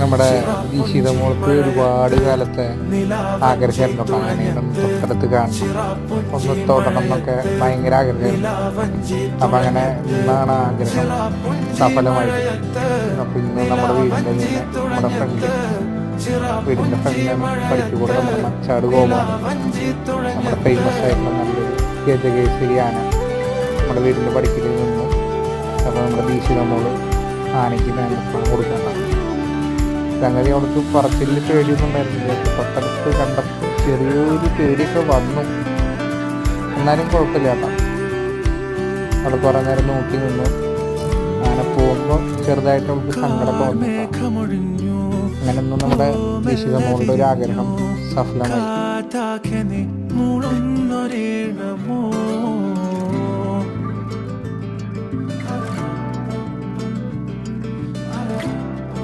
നമ്മുടെ ദീക്ഷിത മോൾക്ക് ഒരുപാട് കാലത്തെ ആഗ്രഹമായിരുന്നു കേട്ടോ. ആനേനൊന്ന് തൊട്ടടുത്ത് കാണണം, ഒന്ന് തൊടണം എന്നൊക്കെ ഭയങ്കര ആഗ്രഹമായിരുന്നു. അപ്പം അങ്ങനെ ഇന്നാണ് ആഗ്രഹം സഫലമായിട്ട്. അപ്പം ഇന്ന് നമ്മുടെ വീടിൻ്റെ ഫ്രണ്ടിലാണ് പഠിച്ചുകൂടെ നമ്മുടെ മച്ചാട് ഗോപാലൻ, നമ്മുടെ ഫേമസ് ആയിട്ടുള്ള നല്ലൊരു ഗജകേസരി ആന നമ്മുടെ വീടിൻ്റെ പഠിക്കൽ നിന്നു. അപ്പോൾ നമ്മുടെ ദീക്ഷിത മോള് ആനയ്ക്ക് മേൽപ്പണം കൊടുക്കണ്ട സംഗതി. അവൾക്ക് പറച്ചിലിൽ പേടിയൊന്നും ഉണ്ടായിരുന്നില്ല. തൊട്ടടുത്ത് കണ്ടപ്പോൾ ചെറിയൊരു പേടിയൊക്കെ വന്നു, എന്നാലും കുഴപ്പമില്ല കേട്ടോ. അവിടെ കുറേ നേരം നോക്കി നിന്നു. ആന പോകുമ്പോൾ ചെറുതായിട്ട് അവൾക്ക് സങ്കടമൊക്കെ വന്നു. അങ്ങനെയൊന്നും നമ്മുടെ ദീക്ഷിത മോളുടെ ഒരു ആഗ്രഹം സഫലമായി.